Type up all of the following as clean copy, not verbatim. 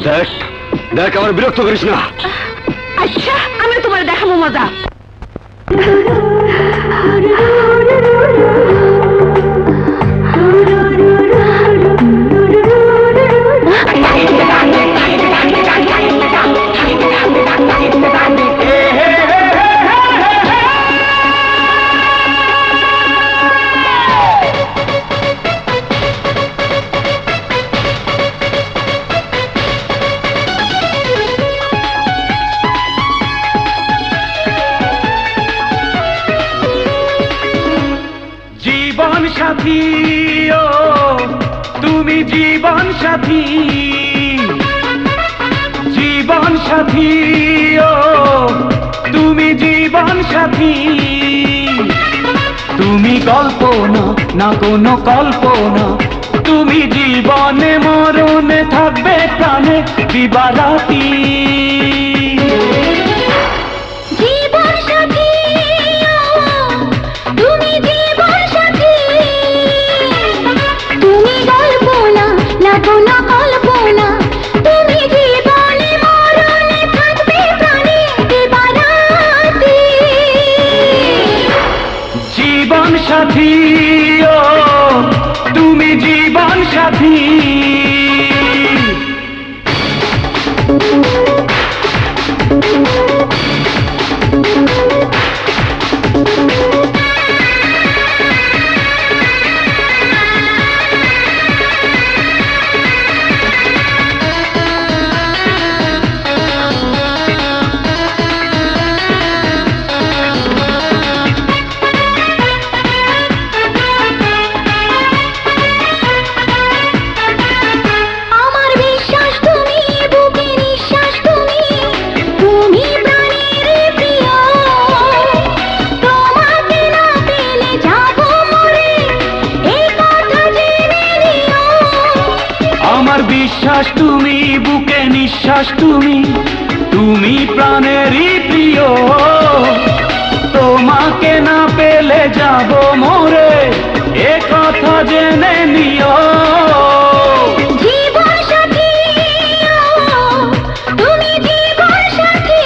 দেখ দেখ, আমার বিরক্ত করিস না। আচ্ছা, আমি তোমার দেখাবো মজা। জীবন সাথী ও তুমি জীবন সাথী, জীবন সাথী ও তুমি জীবন সাথী। তুমি কল্পনা না কোনো কল্পনা, তুমি জীবনে মরণে থাকবে প্রাণে দিবারাতি। জীবন সাথী ও তুমি জীবন সাথী। আমার বিশ্বাস তুমি বুকে নিঃশ্বাস তুমি, তুমি প্রাণেরই প্রিয়। তোমাকে না পেলে যাব মরে, এ কথা জেনে নিও। জীবন সাথী তুমি জীবন সাথী,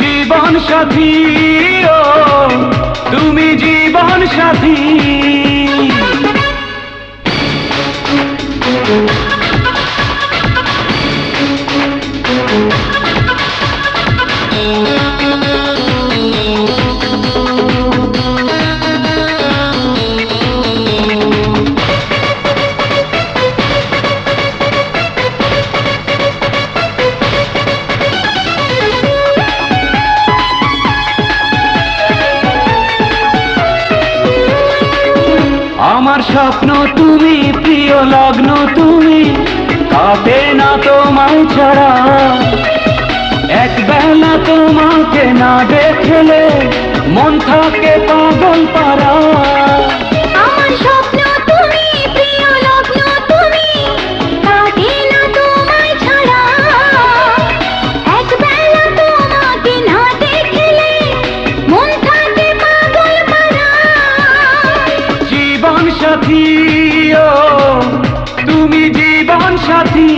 জীবন সাথী ও তুমি জীবন সাথী। আমার স্বপ্ন তুমি, প্রিয় লগ্ন তুমি, কাটে না তোমায় ছাড়া। এক বেলা তোমাকে না দেখলে মন থাকে পাগল পারা। আমার স্বপ্ন তুমি, প্রিয় লগ্ন তুমি, কাটে না তোমায় ছাড়া। একবেলা তোমাকে না দেখলে মন থাকে পাগল পারা। জীবন সাথী ও তুমি জীবন সাথী।